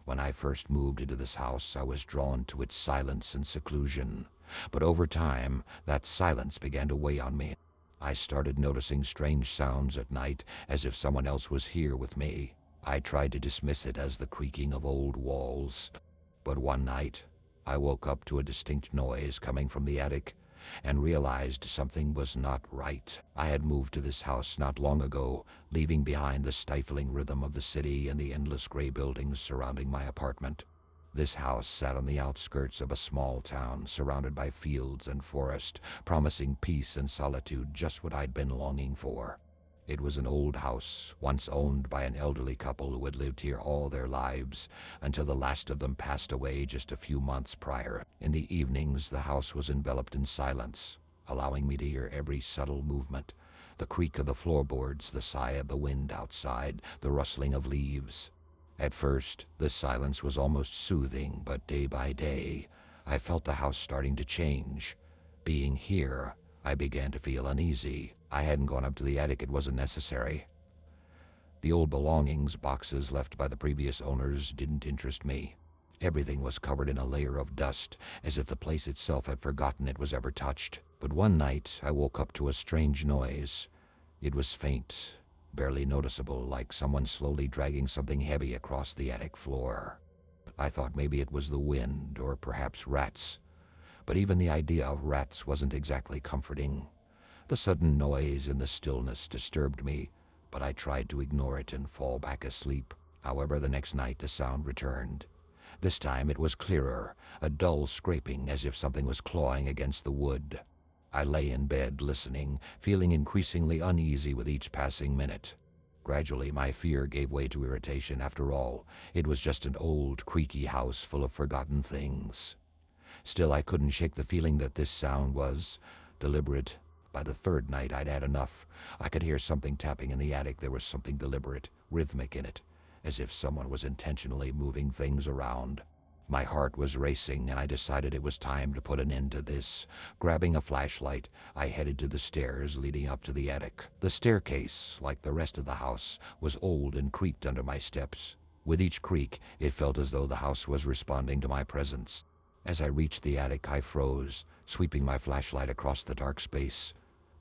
When I first moved into this house, I was drawn to its silence and seclusion. But over time, that silence began to weigh on me. I started noticing strange sounds at night, as if someone else was here with me. I tried to dismiss it as the creaking of old walls. But one night, I woke up to a distinct noise coming from the attic and realized something was not right. I had moved to this house not long ago, leaving behind the stifling rhythm of the city and the endless gray buildings surrounding my apartment. This house sat on the outskirts of a small town, surrounded by fields and forest, promising peace and solitude, just what I'd been longing for. It was an old house, once owned by an elderly couple who had lived here all their lives, until the last of them passed away just a few months prior. In the evenings, the house was enveloped in silence, allowing me to hear every subtle movement: the creak of the floorboards, the sigh of the wind outside, the rustling of leaves. At first, the silence was almost soothing, but day by day, I felt the house starting to change. Being here, I began to feel uneasy. I hadn't gone up to the attic; it wasn't necessary. The old belongings, boxes left by the previous owners, didn't interest me. Everything was covered in a layer of dust, as if the place itself had forgotten it was ever touched. But one night, I woke up to a strange noise. It was faint, barely noticeable, like someone slowly dragging something heavy across the attic floor. I thought maybe it was the wind, or perhaps rats. But even the idea of rats wasn't exactly comforting. The sudden noise in the stillness disturbed me, but I tried to ignore it and fall back asleep. However, the next night the sound returned. This time it was clearer, a dull scraping, as if something was clawing against the wood. I lay in bed listening, feeling increasingly uneasy with each passing minute. Gradually, my fear gave way to irritation. After all, it was just an old, creaky house full of forgotten things. Still, I couldn't shake the feeling that this sound was deliberate. By the third night, I'd had enough. I could hear something tapping in the attic. There was something deliberate, rhythmic in it, as if someone was intentionally moving things around. My heart was racing, and I decided it was time to put an end to this. Grabbing a flashlight, I headed to the stairs leading up to the attic. The staircase, like the rest of the house, was old and creaked under my steps. With each creak, it felt as though the house was responding to my presence. As I reached the attic, I froze, sweeping my flashlight across the dark space.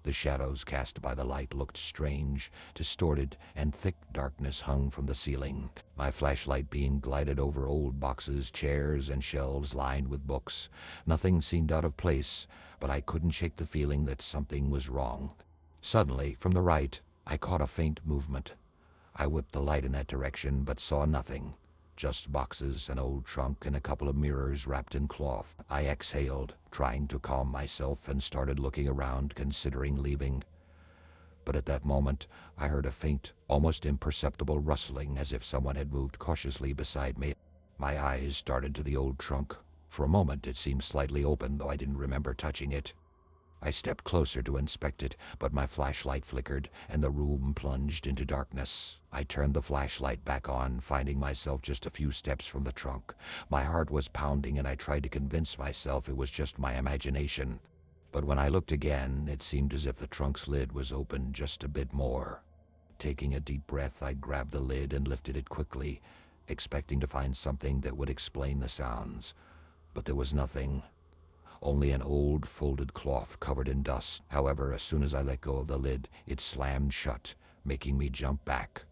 The shadows cast by the light looked strange, distorted, and thick darkness hung from the ceiling. My flashlight beam glided over old boxes, chairs, and shelves lined with books. Nothing seemed out of place, but I couldn't shake the feeling that something was wrong. Suddenly, from the right, I caught a faint movement. I whipped the light in that direction, but saw nothing. Just boxes, an old trunk, and a couple of mirrors wrapped in cloth. I exhaled, trying to calm myself, and started looking around, considering leaving. But at that moment, I heard a faint, almost imperceptible rustling, as if someone had moved cautiously beside me. My eyes darted to the old trunk. For a moment, it seemed slightly open, though I didn't remember touching it. I stepped closer to inspect it, but my flashlight flickered, and the room plunged into darkness. I turned the flashlight back on, finding myself just a few steps from the trunk. My heart was pounding, and I tried to convince myself it was just my imagination. But when I looked again, it seemed as if the trunk's lid was open just a bit more. Taking a deep breath, I grabbed the lid and lifted it quickly, expecting to find something that would explain the sounds. But there was nothing. Only an old folded cloth covered in dust. However, as soon as I let go of the lid, it slammed shut, making me jump back.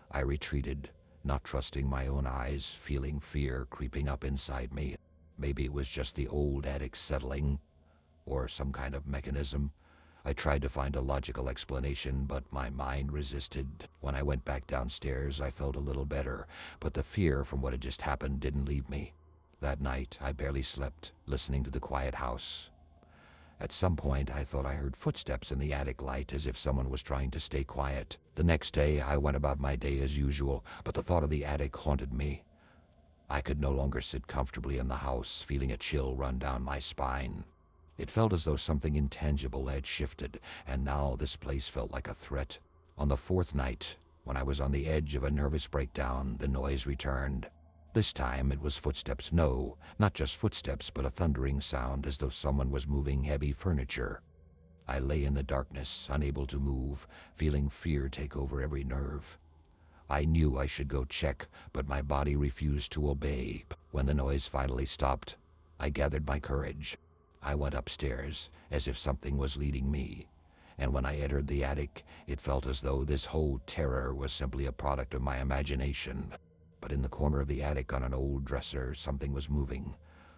I retreated, not trusting my own eyes, feeling fear creeping up inside me. Maybe it was just the old attic settling, or some kind of mechanism. I tried to find a logical explanation, but my mind resisted. When I went back downstairs, I felt a little better, but the fear from what had just happened didn't leave me. That night, I barely slept, listening to the quiet house. At some point, I thought I heard footsteps in the attic light, as if someone was trying to stay quiet. The next day, I went about my day as usual, but the thought of the attic haunted me. I could no longer sit comfortably in the house, feeling a chill run down my spine. It felt as though something intangible had shifted, and now this place felt like a threat. On the fourth night, when I was on the edge of a nervous breakdown, the noise returned. This time it was footsteps. No, not just footsteps, but a thundering sound, as though someone was moving heavy furniture. I lay in the darkness, unable to move, feeling fear take over every nerve. I knew I should go check, but my body refused to obey. When the noise finally stopped, I gathered my courage. I went upstairs, as if something was leading me, and when I entered the attic, it felt as though this whole terror was simply a product of my imagination. But in the corner of the attic on an old dresser, something was moving.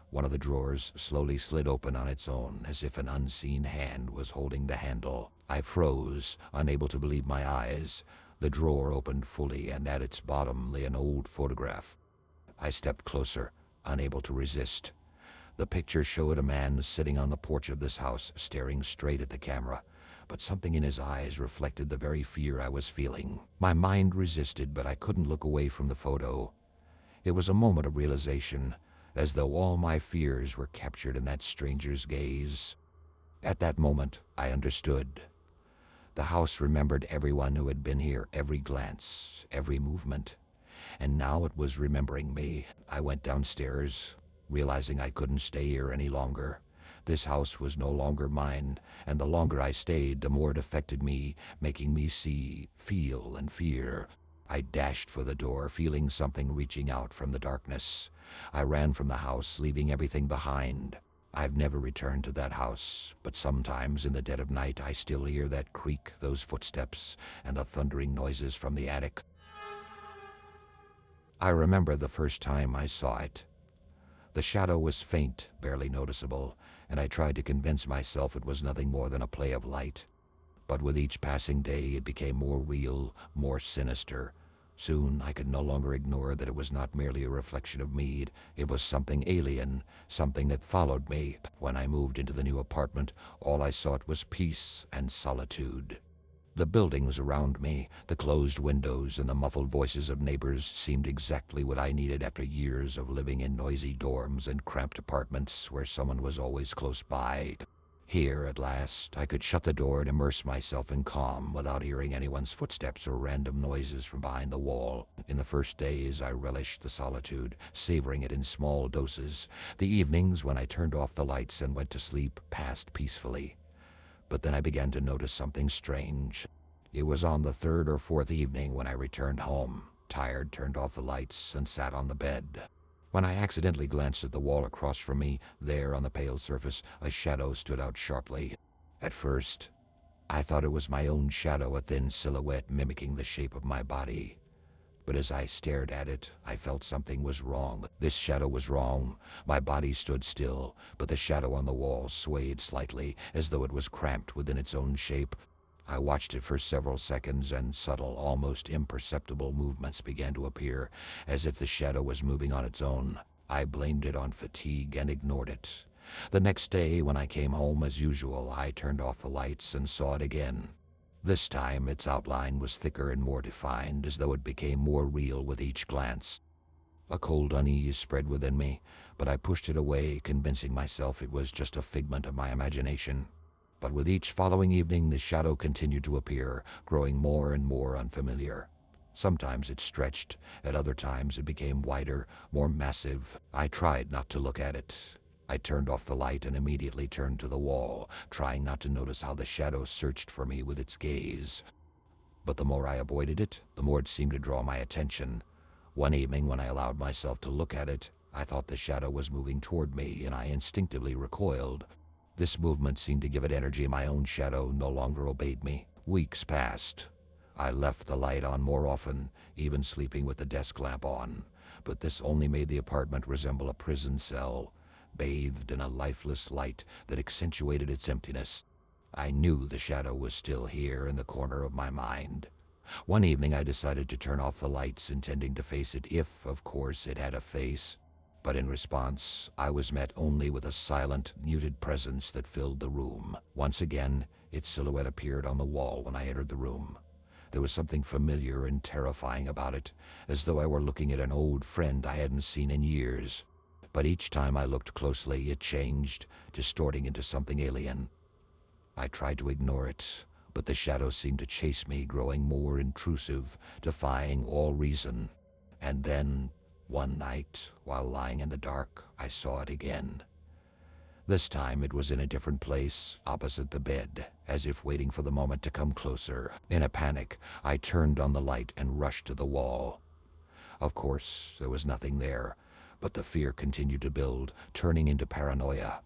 One of the drawers slowly slid open on its own, as if an unseen hand was holding the handle. I froze, unable to believe my eyes. The drawer opened fully, and at its bottom lay an old photograph. I stepped closer, unable to resist. The picture showed a man sitting on the porch of this house, staring straight at the camera. But something in his eyes reflected the very fear I was feeling. My mind resisted, but I couldn't look away from the photo. It was a moment of realization, as though all my fears were captured in that stranger's gaze. At that moment, I understood. The house remembered everyone who had been here, every glance, every movement. And now it was remembering me. I went downstairs, realizing I couldn't stay here any longer. This house was no longer mine, and the longer I stayed, the more it affected me, making me see, feel, and fear. I dashed for the door, feeling something reaching out from the darkness. I ran from the house, leaving everything behind. I've never returned to that house, but sometimes in the dead of night I still hear that creak, those footsteps, and the thundering noises from the attic. I remember the first time I saw it. The shadow was faint, barely noticeable, and I tried to convince myself it was nothing more than a play of light. But with each passing day it became more real, more sinister. Soon I could no longer ignore that it was not merely a reflection of me. It was something alien, something that followed me. When I moved into the new apartment, all I sought was peace and solitude. The buildings around me, the closed windows and the muffled voices of neighbors seemed exactly what I needed after years of living in noisy dorms and cramped apartments where someone was always close by. Here, at last, I could shut the door and immerse myself in calm without hearing anyone's footsteps or random noises from behind the wall. In the first days, I relished the solitude, savoring it in small doses. The evenings, when I turned off the lights and went to sleep, passed peacefully. But then I began to notice something strange. It was on the third or fourth evening when I returned home, tired, turned off the lights, and sat on the bed. When I accidentally glanced at the wall across from me, there on the pale surface, a shadow stood out sharply. At first, I thought it was my own shadow, a thin silhouette mimicking the shape of my body. But as I stared at it, I felt something was wrong. This shadow was wrong. My body stood still, but the shadow on the wall swayed slightly, as though it was cramped within its own shape. I watched it for several seconds, and subtle, almost imperceptible movements began to appear, as if the shadow was moving on its own. I blamed it on fatigue and ignored it. The next day, when I came home as usual, I turned off the lights and saw it again. This time, its outline was thicker and more defined, as though it became more real with each glance. A cold unease spread within me, but I pushed it away, convincing myself it was just a figment of my imagination. But with each following evening, the shadow continued to appear, growing more and more unfamiliar. Sometimes it stretched, at other times it became wider, more massive. I tried not to look at it. I turned off the light and immediately turned to the wall, trying not to notice how the shadow searched for me with its gaze. But the more I avoided it, the more it seemed to draw my attention. One evening, when I allowed myself to look at it, I thought the shadow was moving toward me, and I instinctively recoiled. This movement seemed to give it energy. My own shadow no longer obeyed me. Weeks passed. I left the light on more often, even sleeping with the desk lamp on. But this only made the apartment resemble a prison cell, bathed in a lifeless light that accentuated its emptiness. I knew the shadow was still here in the corner of my mind. One evening I decided to turn off the lights, intending to face it if, of course, it had a face. But in response, I was met only with a silent, muted presence that filled the room. Once again, its silhouette appeared on the wall when I entered the room. There was something familiar and terrifying about it, as though I were looking at an old friend I hadn't seen in years. But each time I looked closely, it changed, distorting into something alien. I tried to ignore it, but the shadow seemed to chase me, growing more intrusive, defying all reason. And then, one night, while lying in the dark, I saw it again. This time it was in a different place, opposite the bed, as if waiting for the moment to come closer. In a panic, I turned on the light and rushed to the wall. Of course, there was nothing there, but the fear continued to build, turning into paranoia.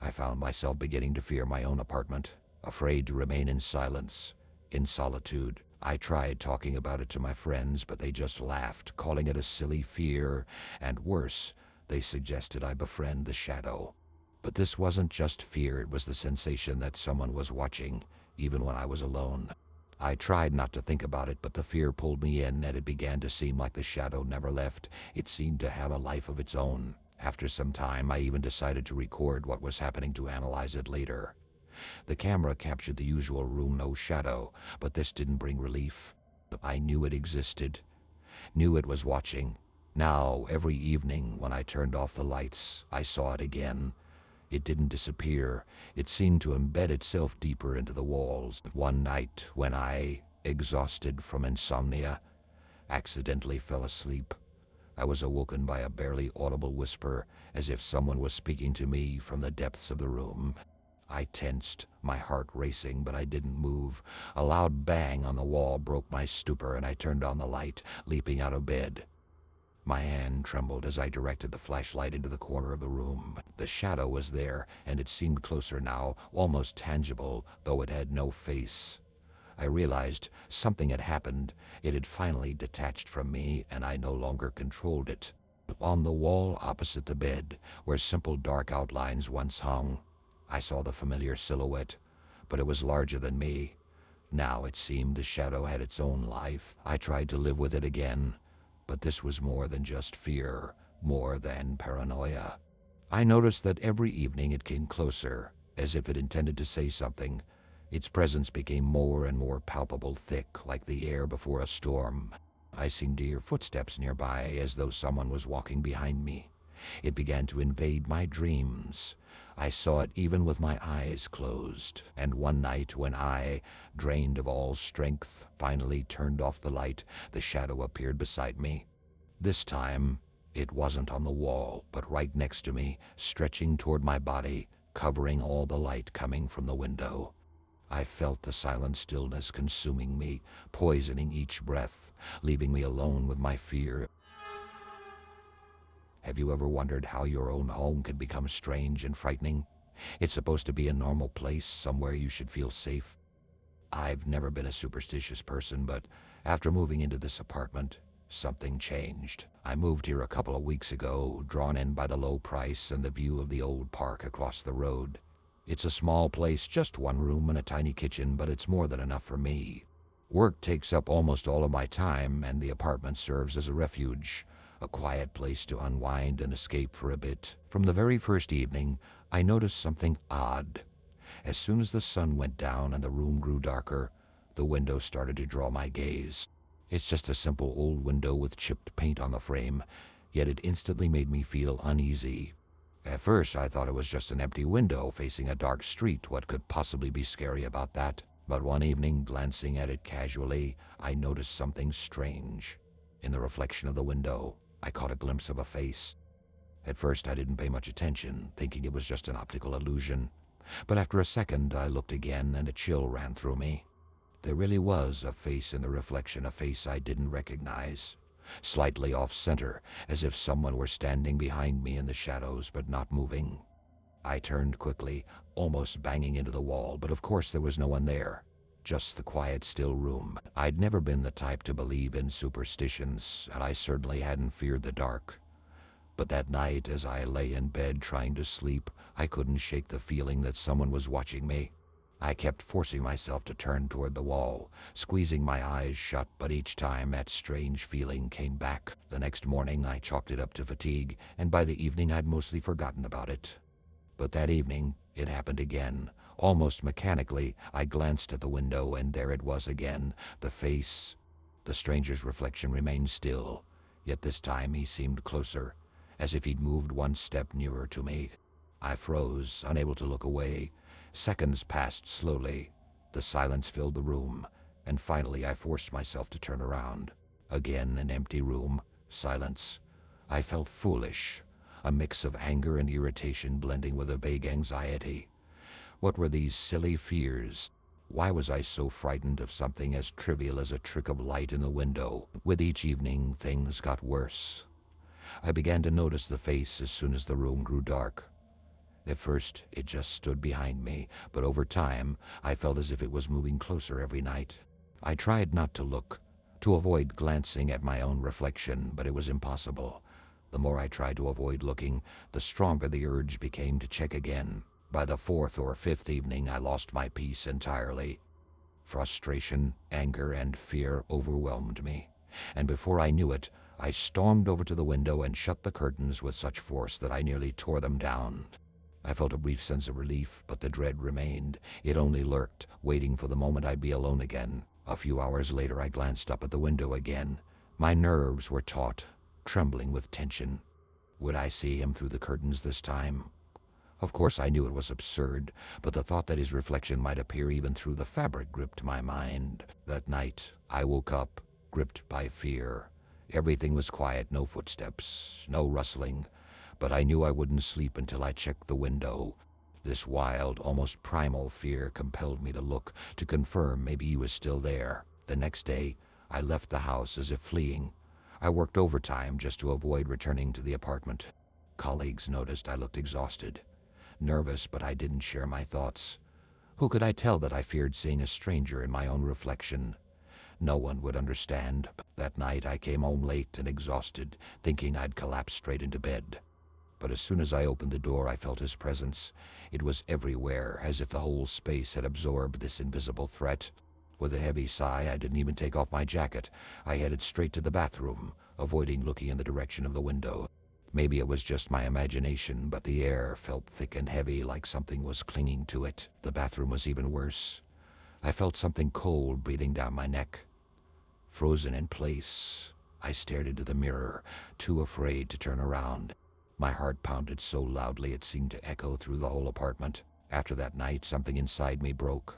I found myself beginning to fear my own apartment, afraid to remain in silence, in solitude. I tried talking about it to my friends, but they just laughed, calling it a silly fear, and worse, they suggested I befriend the shadow. But this wasn't just fear, it was the sensation that someone was watching, even when I was alone. I tried not to think about it, but the fear pulled me in, and it began to seem like the shadow never left. It seemed to have a life of its own. After some time, I even decided to record what was happening to analyze it later. The camera captured the usual room, no shadow, but this didn't bring relief. I knew it existed, knew it was watching. Now, every evening, when I turned off the lights, I saw it again. It didn't disappear. It seemed to embed itself deeper into the walls. One night, when I, exhausted from insomnia, accidentally fell asleep, I was awoken by a barely audible whisper, as if someone was speaking to me from the depths of the room. I tensed, my heart racing, but I didn't move. A loud bang on the wall broke my stupor, and I turned on the light, leaping out of bed. My hand trembled as I directed the flashlight into the corner of the room. The shadow was there, and it seemed closer now, almost tangible, though it had no face. I realized something had happened. It had finally detached from me, and I no longer controlled it. On the wall opposite the bed, where simple dark outlines once hung, I saw the familiar silhouette, but it was larger than me. Now it seemed the shadow had its own life. I tried to live with it again, but this was more than just fear, more than paranoia. I noticed that every evening it came closer, as if it intended to say something. Its presence became more and more palpable, thick, like the air before a storm. I seemed to hear footsteps nearby, as though someone was walking behind me. It began to invade my dreams. I saw it even with my eyes closed, and one night when I, drained of all strength, finally turned off the light, the shadow appeared beside me. This time, it wasn't on the wall, but right next to me, stretching toward my body, covering all the light coming from the window. I felt the silent stillness consuming me, poisoning each breath, leaving me alone with my fear. Have you ever wondered how your own home can become strange and frightening? It's supposed to be a normal place, somewhere you should feel safe. I've never been a superstitious person, but after moving into this apartment, something changed. I moved here a couple of weeks ago, drawn in by the low price and the view of the old park across the road. It's a small place, just one room and a tiny kitchen, but it's more than enough for me. Work takes up almost all of my time, and the apartment serves as a refuge, a quiet place to unwind and escape for a bit. From the very first evening, I noticed something odd. As soon as the sun went down and the room grew darker, the window started to draw my gaze. It's just a simple old window with chipped paint on the frame, yet it instantly made me feel uneasy. At first, I thought it was just an empty window facing a dark street. What could possibly be scary about that? But one evening, glancing at it casually, I noticed something strange. In the reflection of the window, I caught a glimpse of a face. At first, I didn't pay much attention, thinking it was just an optical illusion. But after a second, I looked again, and a chill ran through me. There really was a face in the reflection, a face I didn't recognize. Slightly off-center, as if someone were standing behind me in the shadows, but not moving. I turned quickly, almost banging into the wall, but of course there was no one there. Just the quiet, still room. I'd never been the type to believe in superstitions, and I certainly hadn't feared the dark. But that night, as I lay in bed trying to sleep, I couldn't shake the feeling that someone was watching me. I kept forcing myself to turn toward the wall, squeezing my eyes shut, but each time that strange feeling came back. The next morning, I chalked it up to fatigue, and by the evening I'd mostly forgotten about it. But that evening, it happened again. Almost mechanically, I glanced at the window, and there it was again, the face. The stranger's reflection remained still, yet this time he seemed closer, as if he'd moved one step nearer to me. I froze, unable to look away. Seconds passed slowly. The silence filled the room, and finally I forced myself to turn around. Again an empty room, silence. I felt foolish. a mix of anger and irritation blending with a vague anxiety. What were these silly fears? Why was I so frightened of something as trivial as a trick of light in the window? With each evening, things got worse. I began to notice the face as soon as the room grew dark. At first, it just stood behind me, but over time, I felt as if it was moving closer every night. I tried not to look, to avoid glancing at my own reflection, but it was impossible. The more I tried to avoid looking, the stronger the urge became to check again. By the fourth or fifth evening, I lost my peace entirely. Frustration, anger, and fear overwhelmed me, and before I knew it, I stormed over to the window and shut the curtains with such force that I nearly tore them down. I felt a brief sense of relief, but the dread remained. It only lurked, waiting for the moment I'd be alone again. A few hours later, I glanced up at the window again. My nerves were taut, trembling with tension. Would I see him through the curtains this time? Of course, I knew it was absurd, but the thought that his reflection might appear even through the fabric gripped my mind. That night, I woke up, gripped by fear. Everything was quiet, no footsteps, no rustling, but I knew I wouldn't sleep until I checked the window. This wild, almost primal fear compelled me to look, to confirm maybe he was still there. The next day, I left the house as if fleeing. I worked overtime just to avoid returning to the apartment. Colleagues noticed I looked exhausted. Nervous, but I didn't share my thoughts. Who could I tell that I feared seeing a stranger in my own reflection? No one would understand. That night I came home late and exhausted, thinking I'd collapse straight into bed. But as soon as I opened the door, I felt his presence. It was everywhere, as if the whole space had absorbed this invisible threat. With a heavy sigh, I didn't even take off my jacket. I headed straight to the bathroom, avoiding looking in the direction of the window. Maybe it was just my imagination, but the air felt thick and heavy, like something was clinging to it. The bathroom was even worse. I felt something cold breathing down my neck. Frozen in place, I stared into the mirror, too afraid to turn around. My heart pounded so loudly it seemed to echo through the whole apartment. After that night, something inside me broke.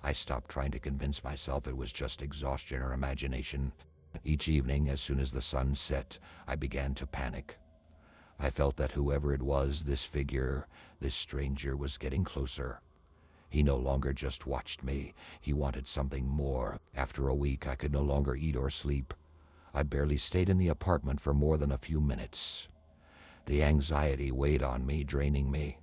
I stopped trying to convince myself it was just exhaustion or imagination. Each evening, as soon as the sun set, I began to panic. I felt that whoever it was, this figure, this stranger, was getting closer. He no longer just watched me. He wanted something more. After a week, I could no longer eat or sleep. I barely stayed in the apartment for more than a few minutes. The anxiety weighed on me, draining me.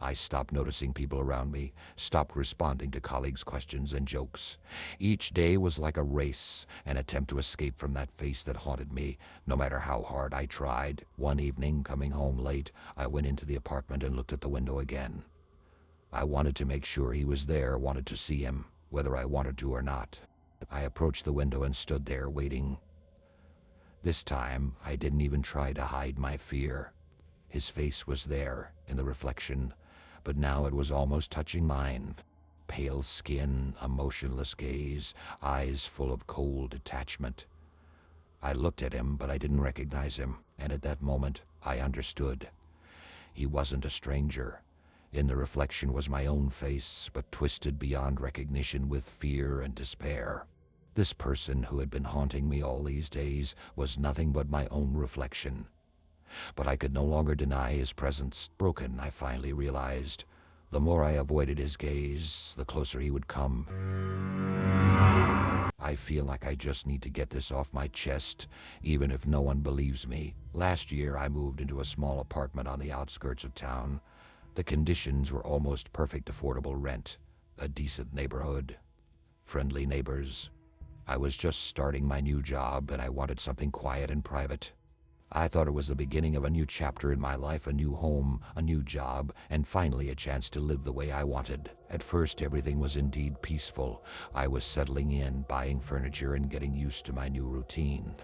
I stopped noticing people around me, stopped responding to colleagues' questions and jokes. Each day was like a race, an attempt to escape from that face that haunted me, no matter how hard I tried. One evening, coming home late, I went into the apartment and looked at the window again. I wanted to make sure he was there, wanted to see him, whether I wanted to or not. I approached the window and stood there, waiting. This time, I didn't even try to hide my fear. His face was there, in the reflection, but now it was almost touching mine. Pale skin, a motionless gaze, eyes full of cold detachment. I looked at him, but I didn't recognize him, and at that moment, I understood. He wasn't a stranger. In the reflection was my own face, but twisted beyond recognition with fear and despair. This person who had been haunting me all these days was nothing but my own reflection. But I could no longer deny his presence. Broken, I finally realized. The more I avoided his gaze, the closer he would come. I feel like I just need to get this off my chest, even if no one believes me. Last year, I moved into a small apartment on the outskirts of town. The conditions were almost perfect: affordable rent, a decent neighborhood, friendly neighbors. I was just starting my new job, and I wanted something quiet and private. I thought it was the beginning of a new chapter in my life, a new home, a new job, and finally a chance to live the way I wanted. At first, everything was indeed peaceful. I was settling in, buying furniture, and getting used to my new routine.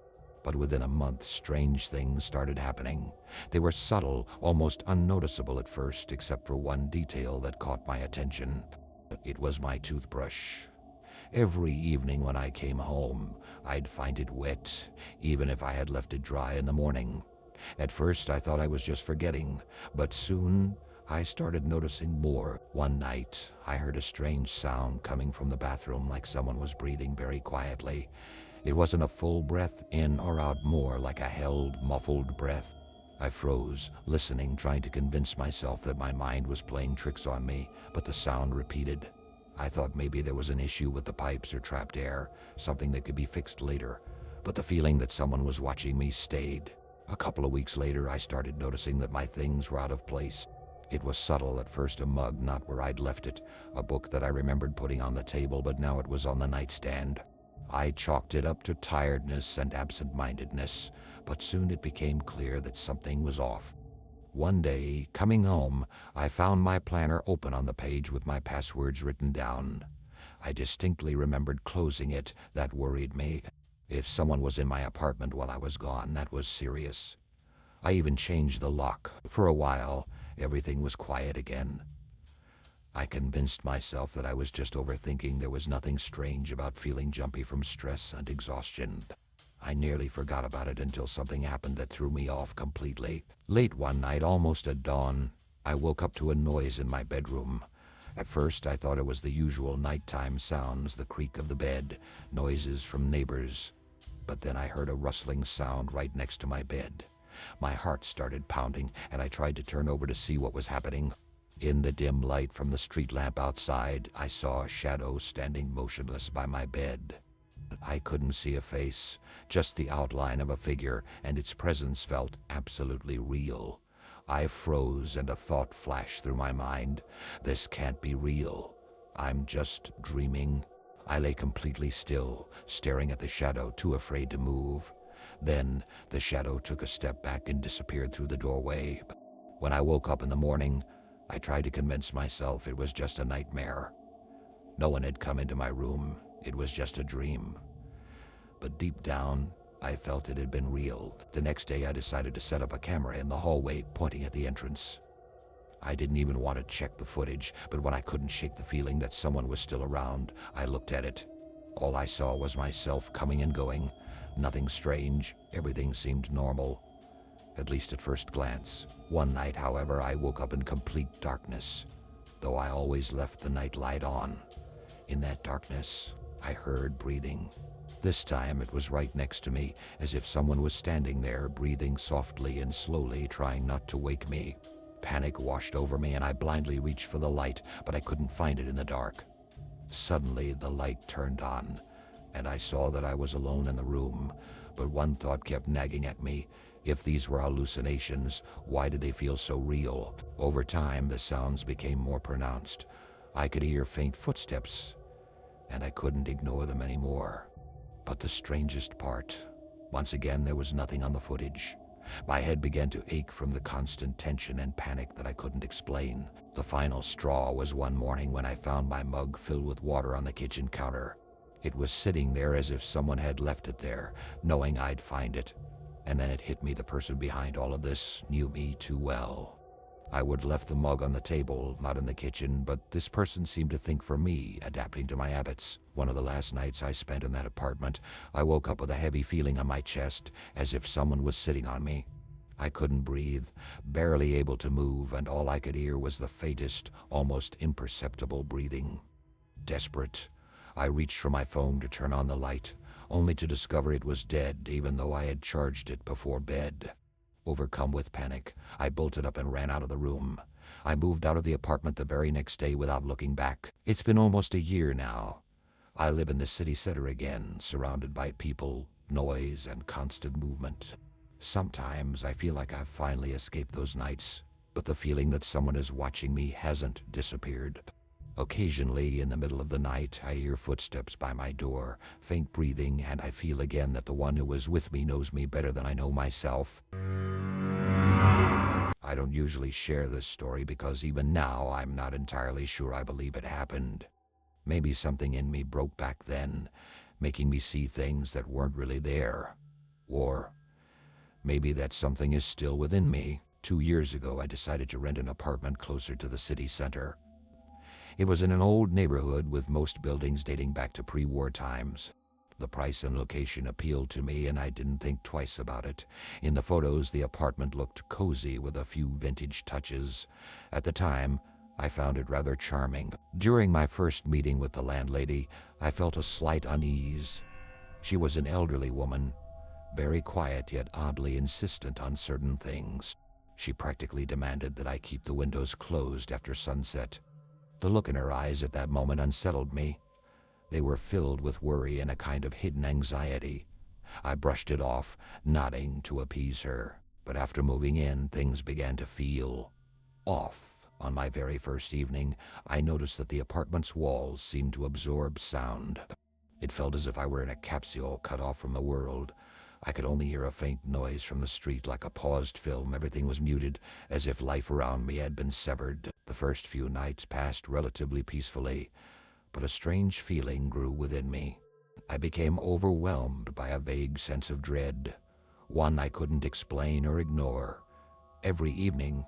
But within a month, strange things started happening. They were subtle, almost unnoticeable at first, except for one detail that caught my attention. It was my toothbrush. Every evening when I came home, I'd find it wet, even if I had left it dry in the morning. At first, I thought I was just forgetting, but soon I started noticing more. One night, I heard a strange sound coming from the bathroom, like someone was breathing very quietly. It wasn't a full breath in or out, more like a held, muffled breath. I froze, listening, trying to convince myself that my mind was playing tricks on me, but the sound repeated. I thought maybe there was an issue with the pipes or trapped air, something that could be fixed later, but the feeling that someone was watching me stayed. A couple of weeks later, I started noticing that my things were out of place. It was subtle at first, a mug not where I'd left it, a book that I remembered putting on the table, but now it was on the nightstand. I chalked it up to tiredness and absent-mindedness, but soon it became clear that something was off. One day, coming home, I found my planner open on the page with my passwords written down. I distinctly remembered closing it. That worried me. If someone was in my apartment while I was gone, that was serious. I even changed the lock. For a while, everything was quiet again. I convinced myself that I was just overthinking. There was nothing strange about feeling jumpy from stress and exhaustion. I nearly forgot about it until something happened that threw me off completely. Late one night, almost at dawn, I woke up to a noise in my bedroom. At first, I thought it was the usual nighttime sounds, the creak of the bed, noises from neighbors. But then I heard a rustling sound right next to my bed. My heart started pounding, and I tried to turn over to see what was happening. In the dim light from the street lamp outside, I saw a shadow standing motionless by my bed. I couldn't see a face, just the outline of a figure, and its presence felt absolutely real. I froze and a thought flashed through my mind. This can't be real. I'm just dreaming. I lay completely still, staring at the shadow, too afraid to move. Then the shadow took a step back and disappeared through the doorway. When I woke up in the morning, I tried to convince myself it was just a nightmare. No one had come into my room. It was just a dream. But deep down, I felt it had been real. The next day, I decided to set up a camera in the hallway, pointing at the entrance. I didn't even want to check the footage, but when I couldn't shake the feeling that someone was still around, I looked at it. All I saw was myself coming and going. Nothing strange. Everything seemed normal, at least at first glance. One night, however, I woke up in complete darkness, though I always left the night light on. In that darkness, I heard breathing. This time it was right next to me, as if someone was standing there, breathing softly and slowly, trying not to wake me. Panic washed over me and I blindly reached for the light, but I couldn't find it in the dark. Suddenly the light turned on, and I saw that I was alone in the room, but one thought kept nagging at me. If these were hallucinations, why did they feel so real? Over time, the sounds became more pronounced. I could hear faint footsteps, and I couldn't ignore them anymore. But the strangest part, once again there was nothing on the footage. My head began to ache from the constant tension and panic that I couldn't explain. The final straw was one morning when I found my mug filled with water on the kitchen counter. It was sitting there as if someone had left it there, knowing I'd find it. And then it hit me, the person behind all of this knew me too well. I would have left the mug on the table, not in the kitchen, but this person seemed to think for me, adapting to my habits. One of the last nights I spent in that apartment, I woke up with a heavy feeling on my chest, as if someone was sitting on me. I couldn't breathe, barely able to move, and all I could hear was the faintest, almost imperceptible breathing. Desperate, I reached for my phone to turn on the light, only to discover it was dead, even though I had charged it before bed. Overcome with panic, I bolted up and ran out of the room. I moved out of the apartment the very next day without looking back. It's been almost a year now. I live in the city center again, surrounded by people, noise, and constant movement. Sometimes I feel like I've finally escaped those nights, but the feeling that someone is watching me hasn't disappeared. Occasionally, in the middle of the night, I hear footsteps by my door, faint breathing, and I feel again that the one who was with me knows me better than I know myself. I don't usually share this story because even now I'm not entirely sure I believe it happened. Maybe something in me broke back then, making me see things that weren't really there. Or maybe that something is still within me. 2 years ago, I decided to rent an apartment closer to the city center. It was in an old neighborhood with most buildings dating back to pre-war times. The price and location appealed to me, and I didn't think twice about it. In the photos, the apartment looked cozy with a few vintage touches. At the time, I found it rather charming. During my first meeting with the landlady, I felt a slight unease. She was an elderly woman, very quiet yet oddly insistent on certain things. She practically demanded that I keep the windows closed after sunset. The look in her eyes at that moment unsettled me. They were filled with worry and a kind of hidden anxiety. I brushed it off, nodding to appease her. But after moving in, things began to feel off. On my very first evening, I noticed that the apartment's walls seemed to absorb sound. It felt as if I were in a capsule cut off from the world. I could only hear a faint noise from the street, like a paused film. Everything was muted, as if life around me had been severed. The first few nights passed relatively peacefully, but a strange feeling grew within me. I became overwhelmed by a vague sense of dread, one I couldn't explain or ignore. Every evening,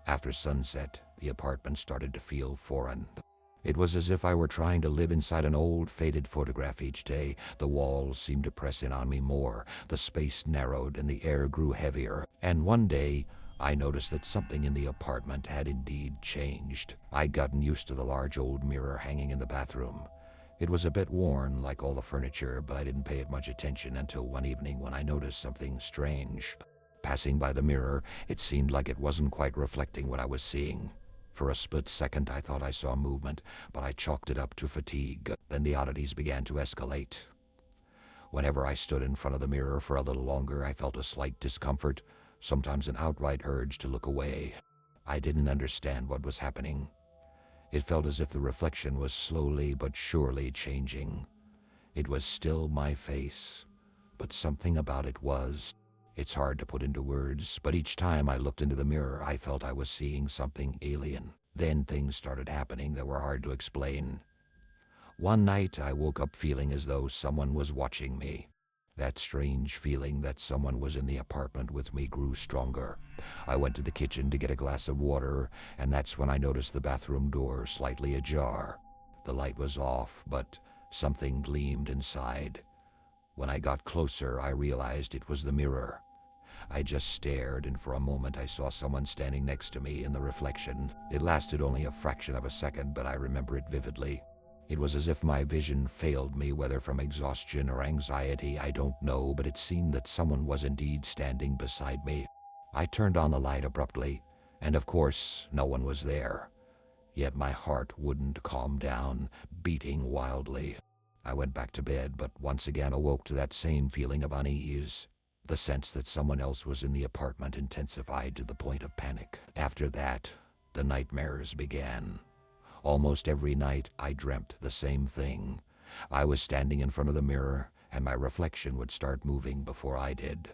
after sunset, the apartment started to feel foreign. It was as if I were trying to live inside an old, faded photograph each day. The walls seemed to press in on me more, the space narrowed, and the air grew heavier. And one day, I noticed that something in the apartment had indeed changed. I'd gotten used to the large old mirror hanging in the bathroom. It was a bit worn, like all the furniture, but I didn't pay it much attention until one evening when I noticed something strange. Passing by the mirror, it seemed like it wasn't quite reflecting what I was seeing. For a split second, I thought I saw movement, but I chalked it up to fatigue. Then the oddities began to escalate. Whenever I stood in front of the mirror for a little longer, I felt a slight discomfort, sometimes an outright urge to look away. I didn't understand what was happening. It felt as if the reflection was slowly but surely changing. It was still my face, but something about it was. It's hard to put into words, but each time I looked into the mirror, I felt I was seeing something alien. Then things started happening that were hard to explain. One night, I woke up feeling as though someone was watching me. That strange feeling that someone was in the apartment with me grew stronger. I went to the kitchen to get a glass of water, and that's when I noticed the bathroom door slightly ajar. The light was off, but something gleamed inside. When I got closer, I realized it was the mirror. I just stared, and for a moment I saw someone standing next to me in the reflection. It lasted only a fraction of a second, but I remember it vividly. It was as if my vision failed me, whether from exhaustion or anxiety, I don't know, but it seemed that someone was indeed standing beside me. I turned on the light abruptly, and of course, no one was there. Yet my heart wouldn't calm down, beating wildly. I went back to bed, but once again awoke to that same feeling of unease. The sense that someone else was in the apartment intensified to the point of panic. After that, the nightmares began. Almost every night, I dreamt the same thing. I was standing in front of the mirror, and my reflection would start moving before I did.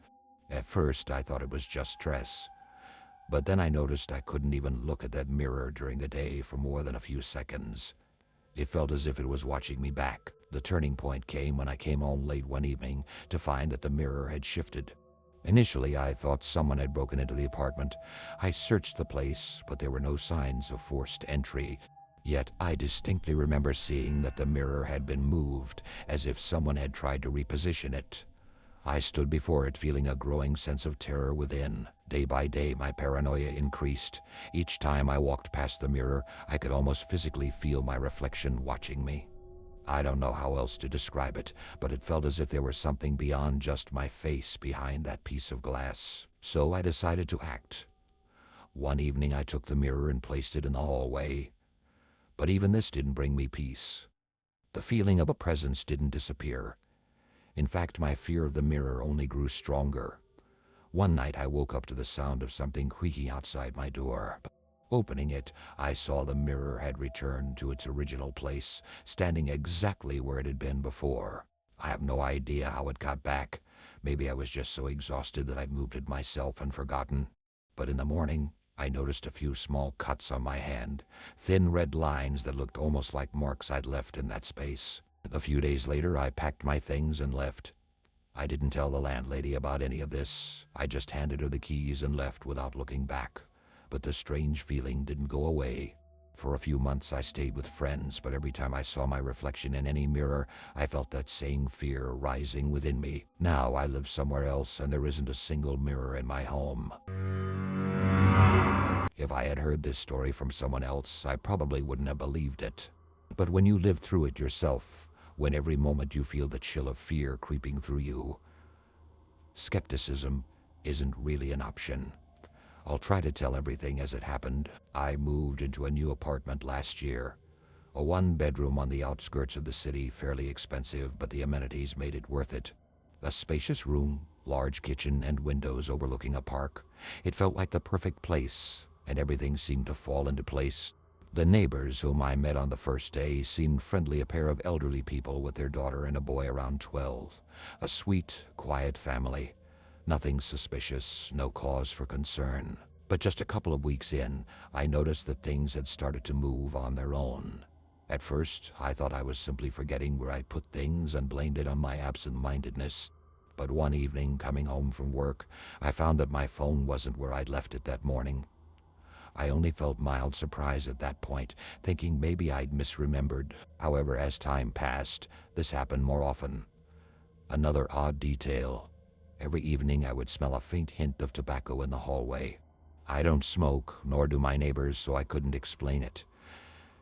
At first, I thought it was just stress. But then I noticed I couldn't even look at that mirror during the day for more than a few seconds. It felt as if it was watching me back. The turning point came when I came home late one evening to find that the mirror had shifted. Initially, I thought someone had broken into the apartment. I searched the place, but there were no signs of forced entry. Yet I distinctly remember seeing that the mirror had been moved, as if someone had tried to reposition it. I stood before it, feeling a growing sense of terror within. Day by day, my paranoia increased. Each time I walked past the mirror, I could almost physically feel my reflection watching me. I don't know how else to describe it, but it felt as if there was something beyond just my face behind that piece of glass. So I decided to act. One evening, I took the mirror and placed it in the hallway. But even this didn't bring me peace. The feeling of a presence didn't disappear. In fact, my fear of the mirror only grew stronger. One night, I woke up to the sound of something creaking outside my door. Opening it, I saw the mirror had returned to its original place, standing exactly where it had been before. I have no idea how it got back. Maybe I was just so exhausted that I'd moved it myself and forgotten. But in the morning, I noticed a few small cuts on my hand, thin red lines that looked almost like marks I'd left in that space. A few days later, I packed my things and left. I didn't tell the landlady about any of this. I just handed her the keys and left without looking back. But the strange feeling didn't go away. For a few months, I stayed with friends, but every time I saw my reflection in any mirror, I felt that same fear rising within me. Now I live somewhere else, and there isn't a single mirror in my home. If I had heard this story from someone else, I probably wouldn't have believed it. But when you live through it yourself, when every moment you feel the chill of fear creeping through you, skepticism isn't really an option. I'll try to tell everything as it happened. I moved into a new apartment last year. A one-bedroom on the outskirts of the city, fairly expensive, but the amenities made it worth it. A spacious room, large kitchen, and windows overlooking a park. It felt like the perfect place, and everything seemed to fall into place. The neighbors whom I met on the first day seemed friendly, a pair of elderly people with their daughter and a boy around 12. A sweet, quiet family. Nothing suspicious, no cause for concern. But just a couple of weeks in, I noticed that things had started to move on their own. At first, I thought I was simply forgetting where I put things and blamed it on my absent-mindedness. But one evening, coming home from work, I found that my phone wasn't where I'd left it that morning. I only felt mild surprise at that point, thinking maybe I'd misremembered. However, as time passed, this happened more often. Another odd detail. Every evening I would smell a faint hint of tobacco in the hallway. I don't smoke, nor do my neighbors, so I couldn't explain it.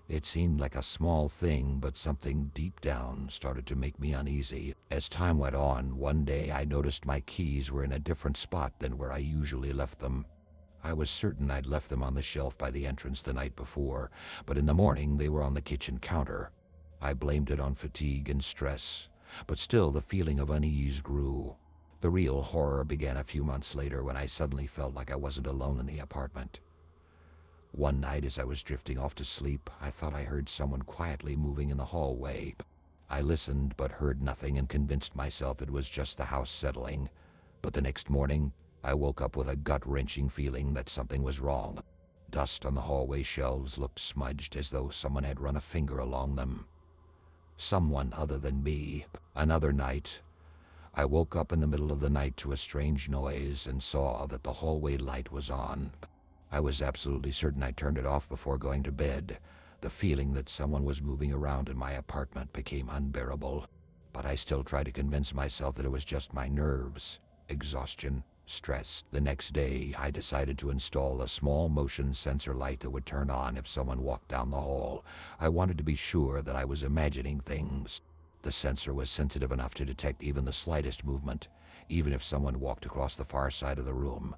It seemed like a small thing, but something deep down started to make me uneasy. As time went on, one day I noticed my keys were in a different spot than where I usually left them. I was certain I'd left them on the shelf by the entrance the night before, but in the morning they were on the kitchen counter. I blamed it on fatigue and stress, but still the feeling of unease grew. The real horror began a few months later when I suddenly felt like I wasn't alone in the apartment. One night as I was drifting off to sleep, I thought I heard someone quietly moving in the hallway. I listened but heard nothing and convinced myself it was just the house settling. But the next morning, I woke up with a gut-wrenching feeling that something was wrong. Dust on the hallway shelves looked smudged as though someone had run a finger along them. Someone other than me. Another night, I woke up in the middle of the night to a strange noise and saw that the hallway light was on. I was absolutely certain I turned it off before going to bed. The feeling that someone was moving around in my apartment became unbearable, but I still tried to convince myself that it was just my nerves, exhaustion, stress. The next day, I decided to install a small motion sensor light that would turn on if someone walked down the hall. I wanted to be sure that I was imagining things. The sensor was sensitive enough to detect even the slightest movement, even if someone walked across the far side of the room.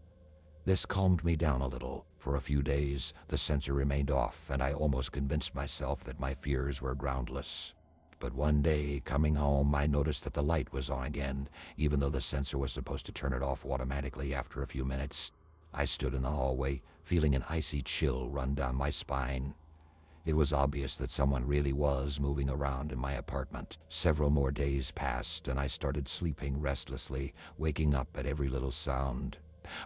This calmed me down a little. For a few days, the sensor remained off, and I almost convinced myself that my fears were groundless. But one day, coming home, I noticed that the light was on again, even though the sensor was supposed to turn it off automatically after a few minutes. I stood in the hallway, feeling an icy chill run down my spine. It was obvious that someone really was moving around in my apartment. Several more days passed, and I started sleeping restlessly, waking up at every little sound.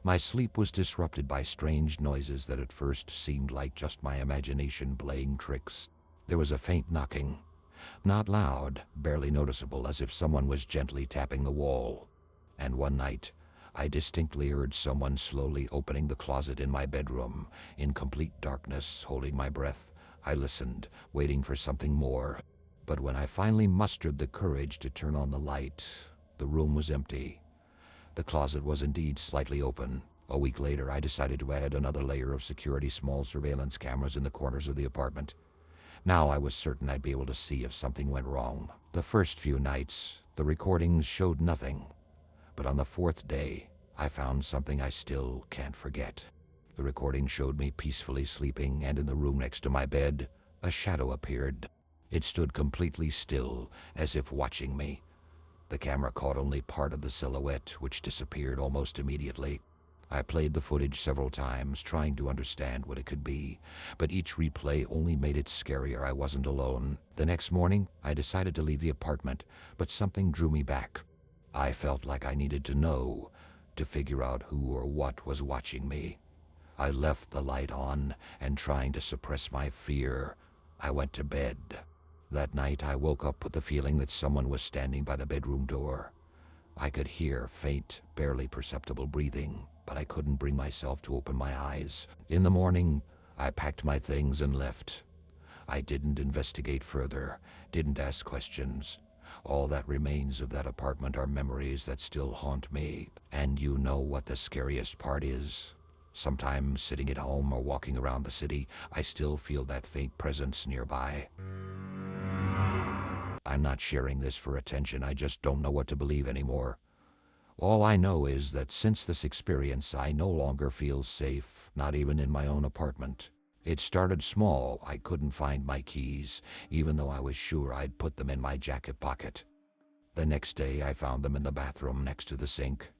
My sleep was disrupted by strange noises that at first seemed like just my imagination playing tricks. There was a faint knocking. Not loud, barely noticeable, as if someone was gently tapping the wall. And one night, I distinctly heard someone slowly opening the closet in my bedroom. In complete darkness, holding my breath, I listened, waiting for something more. But when I finally mustered the courage to turn on the light, the room was empty. The closet was indeed slightly open. A week later, I decided to add another layer of security, small surveillance cameras in the corners of the apartment. Now I was certain I'd be able to see if something went wrong. The first few nights, the recordings showed nothing. But on the fourth day, I found something I still can't forget. The recording showed me peacefully sleeping, and in the room next to my bed, a shadow appeared. It stood completely still, as if watching me. The camera caught only part of the silhouette, which disappeared almost immediately. I played the footage several times, trying to understand what it could be, but each replay only made it scarier. I wasn't alone. The next morning, I decided to leave the apartment, but something drew me back. I felt like I needed to know, to figure out who or what was watching me. I left the light on, and trying to suppress my fear, I went to bed. That night, I woke up with the feeling that someone was standing by the bedroom door. I could hear faint, barely perceptible breathing, but I couldn't bring myself to open my eyes. In the morning, I packed my things and left. I didn't investigate further, didn't ask questions. All that remains of that apartment are memories that still haunt me. And you know what the scariest part is? Sometimes sitting at home or walking around the city, I still feel that faint presence nearby. I'm not sharing this for attention, I just don't know what to believe anymore. All I know is that since this experience, I no longer feel safe, not even in my own apartment. It started small. I couldn't find my keys, even though I was sure I'd put them in my jacket pocket. The next day, I found them in the bathroom next to the sink.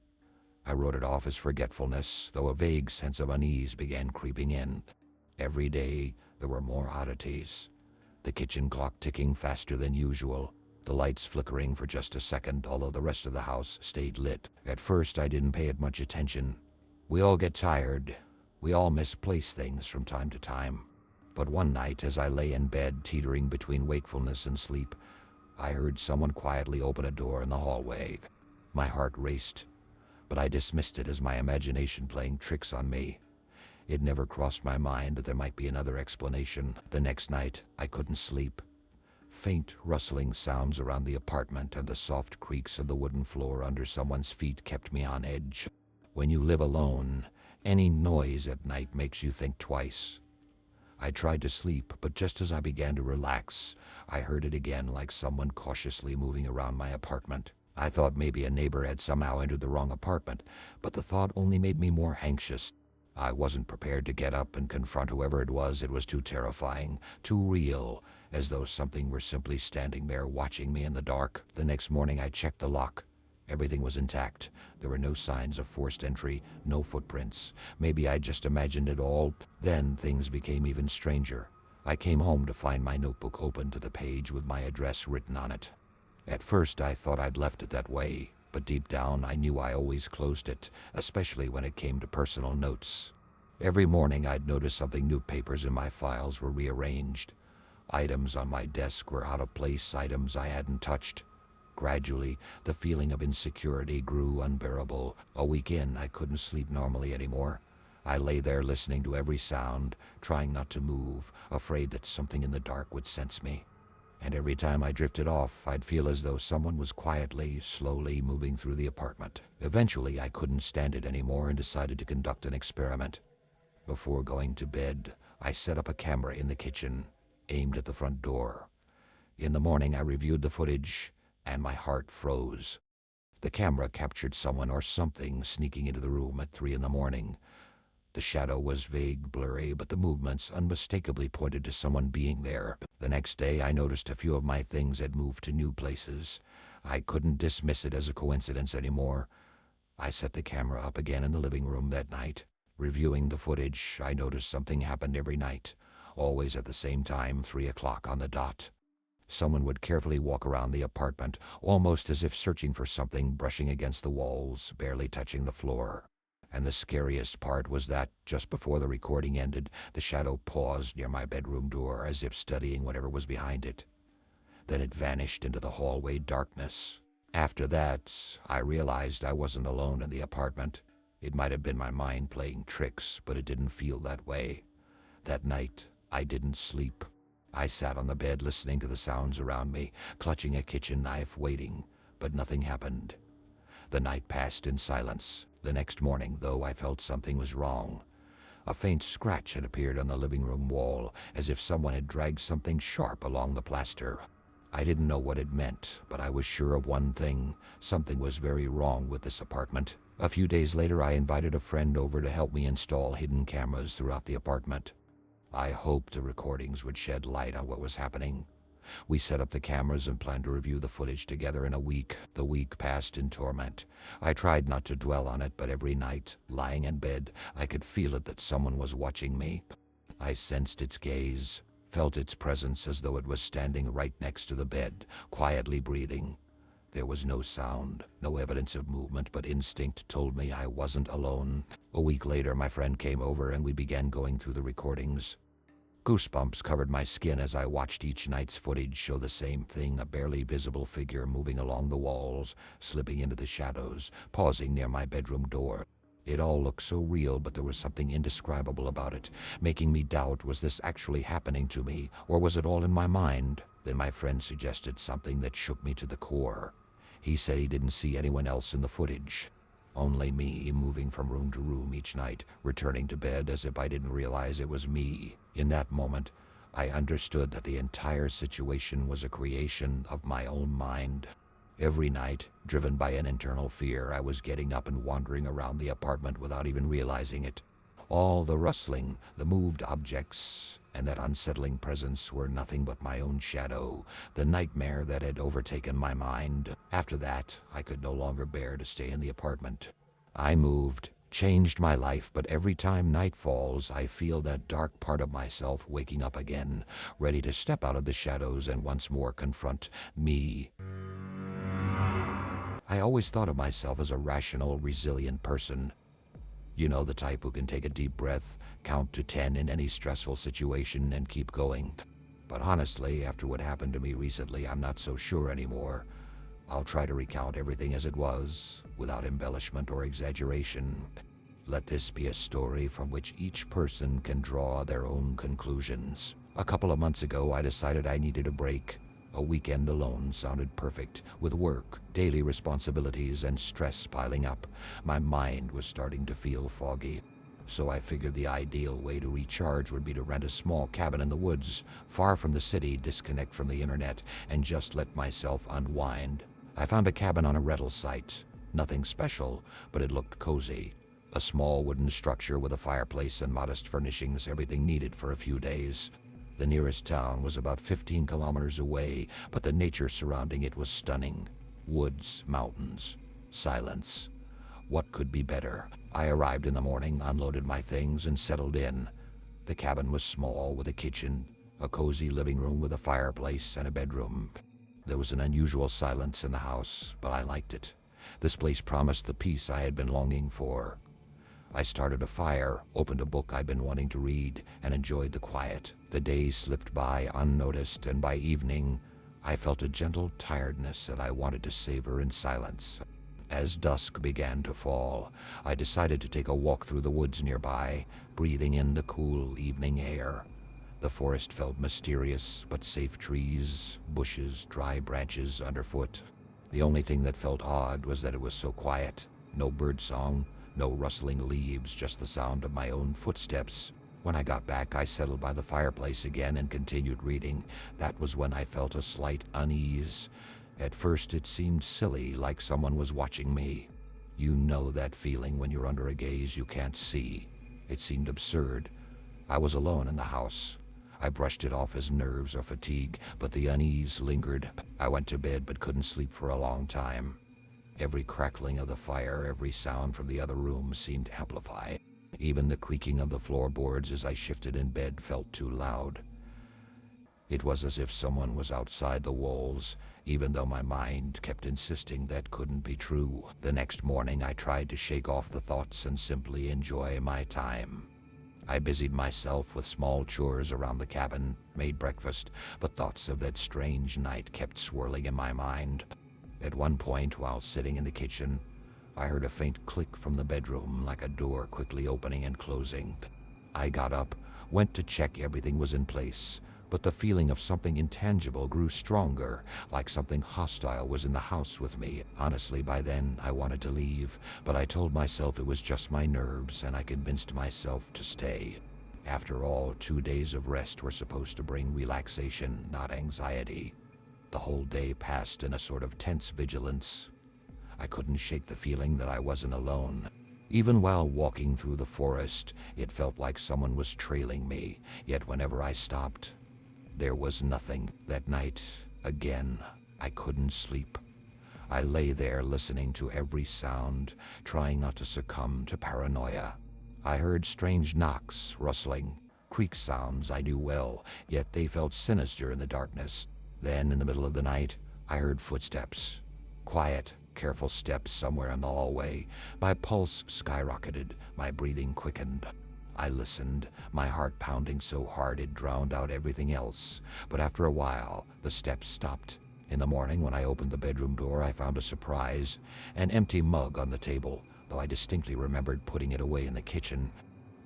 I wrote it off as forgetfulness, though a vague sense of unease began creeping in. Every day, there were more oddities. The kitchen clock ticking faster than usual, the lights flickering for just a second, although the rest of the house stayed lit. At first, I didn't pay it much attention. We all get tired. We all misplace things from time to time. But one night, as I lay in bed, teetering between wakefulness and sleep, I heard someone quietly open a door in the hallway. My heart raced, but I dismissed it as my imagination playing tricks on me. It never crossed my mind that there might be another explanation. The next night, I couldn't sleep. Faint rustling sounds around the apartment and the soft creaks of the wooden floor under someone's feet kept me on edge. When you live alone, any noise at night makes you think twice. I tried to sleep, but just as I began to relax, I heard it again, like someone cautiously moving around my apartment. I thought maybe a neighbor had somehow entered the wrong apartment, but the thought only made me more anxious. I wasn't prepared to get up and confront whoever it was. It was too terrifying, too real, as though something were simply standing there watching me in the dark. The next morning I checked the lock. Everything was intact. There were no signs of forced entry, no footprints. Maybe I just imagined it all. Then things became even stranger. I came home to find my notebook open to the page with my address written on it. At first I thought I'd left it that way, but deep down I knew I always closed it, especially when it came to personal notes. Every morning I'd notice something new. Papers in my files were rearranged. Items on my desk were out of place, items I hadn't touched. Gradually, the feeling of insecurity grew unbearable. A week in, I couldn't sleep normally anymore. I lay there listening to every sound, trying not to move, afraid that something in the dark would sense me. And every time I drifted off, I'd feel as though someone was quietly, slowly moving through the apartment. Eventually, I couldn't stand it anymore and decided to conduct an experiment. Before going to bed, I set up a camera in the kitchen, aimed at the front door. In the morning, I reviewed the footage, and my heart froze. The camera captured someone or something sneaking into the room at 3 a.m. The shadow was vague, blurry, but the movements unmistakably pointed to someone being there. The next day, I noticed a few of my things had moved to new places. I couldn't dismiss it as a coincidence anymore. I set the camera up again in the living room that night. Reviewing the footage, I noticed something happened every night, always at the same time, 3 o'clock on the dot. Someone would carefully walk around the apartment, almost as if searching for something, brushing against the walls, barely touching the floor. And the scariest part was that, just before the recording ended, the shadow paused near my bedroom door, as if studying whatever was behind it. Then it vanished into the hallway darkness. After that, I realized I wasn't alone in the apartment. It might have been my mind playing tricks, but it didn't feel that way. That night, I didn't sleep. I sat on the bed listening to the sounds around me, clutching a kitchen knife, waiting, but nothing happened. The night passed in silence. The next morning, though, I felt something was wrong. A faint scratch had appeared on the living room wall, as if someone had dragged something sharp along the plaster. I didn't know what it meant, but I was sure of one thing. Something was very wrong with this apartment. A few days later, I invited a friend over to help me install hidden cameras throughout the apartment. I hoped the recordings would shed light on what was happening. We set up the cameras and planned to review the footage together in a week. The week passed in torment. I tried not to dwell on it, but every night, lying in bed, I could feel it that someone was watching me. I sensed its gaze, felt its presence as though it was standing right next to the bed, quietly breathing. There was no sound, no evidence of movement, but instinct told me I wasn't alone. A week later, my friend came over and we began going through the recordings. Goosebumps covered my skin as I watched each night's footage show the same thing, a barely visible figure moving along the walls, slipping into the shadows, pausing near my bedroom door. It all looked so real, but there was something indescribable about it, making me doubt, was this actually happening to me, or was it all in my mind? Then my friend suggested something that shook me to the core. He said he didn't see anyone else in the footage. Only me, moving from room to room each night, returning to bed as if I didn't realize it was me. In that moment, I understood that the entire situation was a creation of my own mind. Every night, driven by an internal fear, I was getting up and wandering around the apartment without even realizing it. All the rustling, the moved objects, and that unsettling presence were nothing but my own shadow, the nightmare that had overtaken my mind. After that, I could no longer bear to stay in the apartment. I moved, changed my life, but every time night falls, I feel that dark part of myself waking up again, ready to step out of the shadows and once more confront me. I always thought of myself as a rational, resilient person. You know, the type who can take a deep breath, count to 10 in any stressful situation, and keep going. But honestly, after what happened to me recently, I'm not so sure anymore. I'll try to recount everything as it was, without embellishment or exaggeration. Let this be a story from which each person can draw their own conclusions. A couple of months ago, I decided I needed a break. A weekend alone sounded perfect. With work, daily responsibilities, and stress piling up, my mind was starting to feel foggy. So I figured the ideal way to recharge would be to rent a small cabin in the woods, far from the city, disconnect from the internet, and just let myself unwind. I found a cabin on a rental site. Nothing special, but it looked cozy. A small wooden structure with a fireplace and modest furnishings, everything needed for a few days. The nearest town was about 15 kilometers away, but the nature surrounding it was stunning. Woods, mountains, silence. What could be better? I arrived in the morning, unloaded my things, and settled in. The cabin was small, with a kitchen, a cozy living room with a fireplace, and a bedroom. There was an unusual silence in the house, but I liked it. This place promised the peace I had been longing for. I started a fire, opened a book I'd been wanting to read, and enjoyed the quiet. The days slipped by unnoticed, and by evening, I felt a gentle tiredness that I wanted to savor in silence. As dusk began to fall, I decided to take a walk through the woods nearby, breathing in the cool evening air. The forest felt mysterious, but safe: trees, bushes, dry branches underfoot. The only thing that felt odd was that it was so quiet. No birdsong, no rustling leaves, just the sound of my own footsteps. When I got back, I settled by the fireplace again and continued reading. That was when I felt a slight unease. At first it seemed silly, like someone was watching me. You know that feeling when you're under a gaze you can't see. It seemed absurd. I was alone in the house. I brushed it off as nerves or fatigue, but the unease lingered. I went to bed but couldn't sleep for a long time. Every crackling of the fire, every sound from the other room seemed amplified. Even the creaking of the floorboards as I shifted in bed felt too loud. It was as if someone was outside the walls, even though my mind kept insisting that couldn't be true. The next morning I tried to shake off the thoughts and simply enjoy my time. I busied myself with small chores around the cabin, made breakfast, but thoughts of that strange night kept swirling in my mind. At one point, while sitting in the kitchen, I heard a faint click from the bedroom, like a door quickly opening and closing. I got up, went to check everything was in place, but the feeling of something intangible grew stronger, like something hostile was in the house with me. Honestly, by then, I wanted to leave, but I told myself it was just my nerves, and I convinced myself to stay. After all, 2 days of rest were supposed to bring relaxation, not anxiety. The whole day passed in a sort of tense vigilance. I couldn't shake the feeling that I wasn't alone. Even while walking through the forest, it felt like someone was trailing me, yet whenever I stopped, there was nothing. That night, again, I couldn't sleep. I lay there listening to every sound, trying not to succumb to paranoia. I heard strange knocks, rustling, creak sounds I knew well, yet they felt sinister in the darkness. Then, in the middle of the night, I heard footsteps. Quiet, careful steps somewhere in the hallway. My pulse skyrocketed, my breathing quickened. I listened, my heart pounding so hard it drowned out everything else. But after a while, the steps stopped. In the morning, when I opened the bedroom door, I found a surprise: an empty mug on the table, though I distinctly remembered putting it away in the kitchen.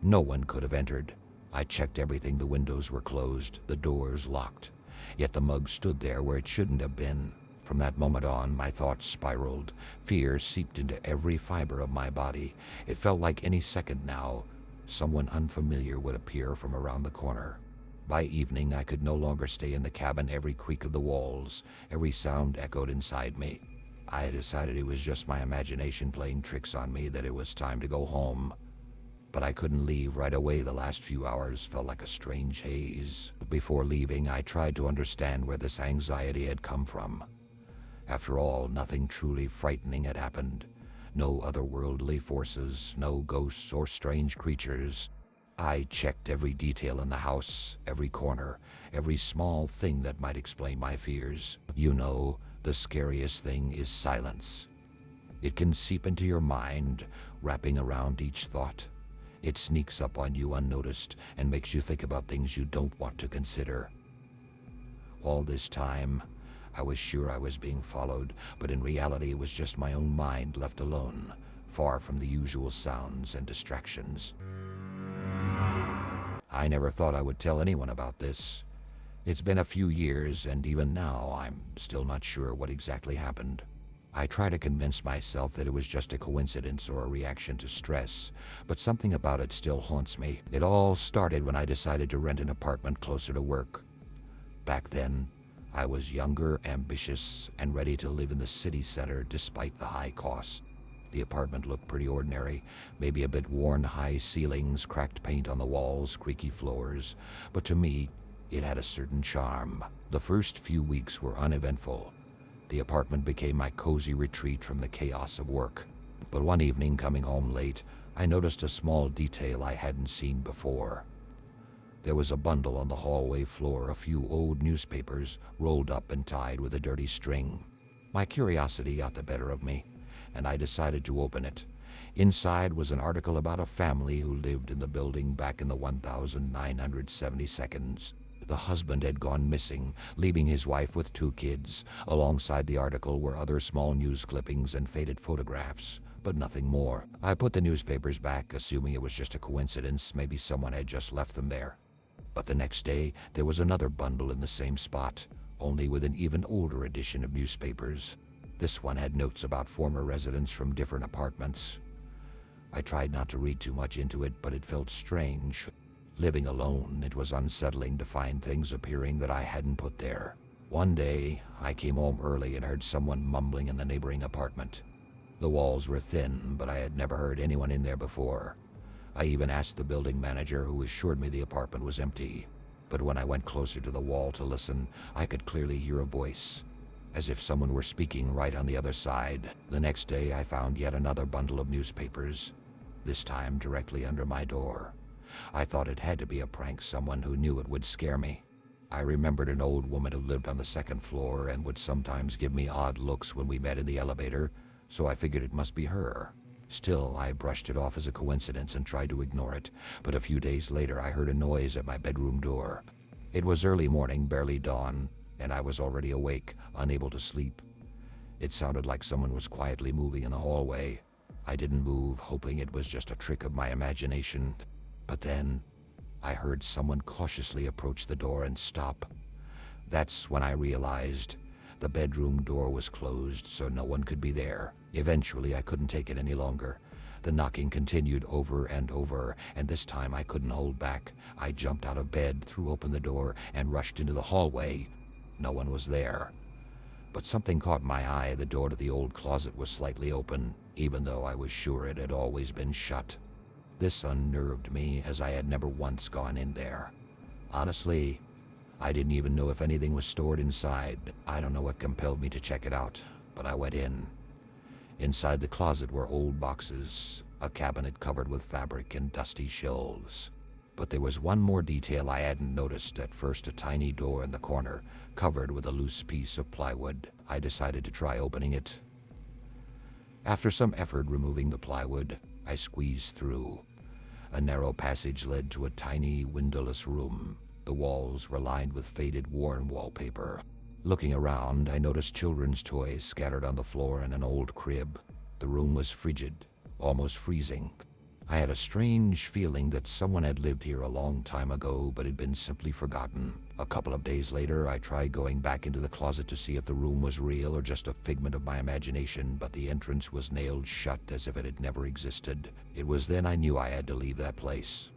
No one could have entered. I checked everything. The windows were closed, the doors locked. Yet the mug stood there where it shouldn't have been. From that moment on, my thoughts spiraled. Fear seeped into every fiber of my body. It felt like any second now, someone unfamiliar would appear from around the corner. By evening, I could no longer stay in the cabin. Every creak of the walls, every sound echoed inside me. I decided it was just my imagination playing tricks on me, that it was time to go home. But I couldn't leave right away. The last few hours felt like a strange haze. Before leaving, I tried to understand where this anxiety had come from. After all, nothing truly frightening had happened. No otherworldly forces, no ghosts or strange creatures. I checked every detail in the house, every corner, every small thing that might explain my fears. You know, the scariest thing is silence. It can seep into your mind, wrapping around each thought. It sneaks up on you unnoticed and makes you think about things you don't want to consider. All this time, I was sure I was being followed, but in reality it was just my own mind left alone, far from the usual sounds and distractions. I never thought I would tell anyone about this. It's been a few years, and even now I'm still not sure what exactly happened. I try to convince myself that it was just a coincidence or a reaction to stress, but something about it still haunts me. It all started when I decided to rent an apartment closer to work. Back then, I was younger, ambitious, and ready to live in the city center despite the high cost. The apartment looked pretty ordinary, maybe a bit worn, high ceilings, cracked paint on the walls, creaky floors, but to me, it had a certain charm. The first few weeks were uneventful. The apartment became my cozy retreat from the chaos of work. But one evening, coming home late, I noticed a small detail I hadn't seen before. There was a bundle on the hallway floor, a few old newspapers rolled up and tied with a dirty string. My curiosity got the better of me, and I decided to open it. Inside was an article about a family who lived in the building back in the 1972nd. The husband had gone missing, leaving his wife with 2 kids. Alongside the article were other small news clippings and faded photographs, but nothing more. I put the newspapers back, assuming it was just a coincidence. Maybe someone had just left them there. But the next day, there was another bundle in the same spot, only with an even older edition of newspapers. This one had notes about former residents from different apartments. I tried not to read too much into it, but it felt strange. Living alone, it was unsettling to find things appearing that I hadn't put there. One day, I came home early and heard someone mumbling in the neighboring apartment. The walls were thin, but I had never heard anyone in there before. I even asked the building manager, who assured me the apartment was empty. But when I went closer to the wall to listen, I could clearly hear a voice, as if someone were speaking right on the other side. The next day, I found yet another bundle of newspapers, this time directly under my door. I thought it had to be a prank, someone who knew it would scare me. I remembered an old woman who lived on the 2nd floor and would sometimes give me odd looks when we met in the elevator, so I figured it must be her. Still, I brushed it off as a coincidence and tried to ignore it, but a few days later I heard a noise at my bedroom door. It was early morning, barely dawn, and I was already awake, unable to sleep. It sounded like someone was quietly moving in the hallway. I didn't move, hoping it was just a trick of my imagination. But then, I heard someone cautiously approach the door and stop. That's when I realized the bedroom door was closed, so no one could be there. Eventually, I couldn't take it any longer. The knocking continued over and over, and this time I couldn't hold back. I jumped out of bed, threw open the door, and rushed into the hallway. No one was there. But something caught my eye. The door to the old closet was slightly open, even though I was sure it had always been shut. This unnerved me, as I had never once gone in there. Honestly, I didn't even know if anything was stored inside. I don't know what compelled me to check it out, but I went in. Inside the closet were old boxes, a cabinet covered with fabric, and dusty shelves. But there was one more detail I hadn't noticed at first: a tiny door in the corner, covered with a loose piece of plywood. I decided to try opening it. After some effort removing the plywood, I squeezed through. A narrow passage led to a tiny, windowless room. The walls were lined with faded, worn wallpaper. Looking around, I noticed children's toys scattered on the floor and an old crib. The room was frigid, almost freezing. I had a strange feeling that someone had lived here a long time ago, but had been simply forgotten. A couple of days later, I tried going back into the closet to see if the room was real or just a figment of my imagination, but the entrance was nailed shut as if it had never existed. It was then I knew I had to leave that place.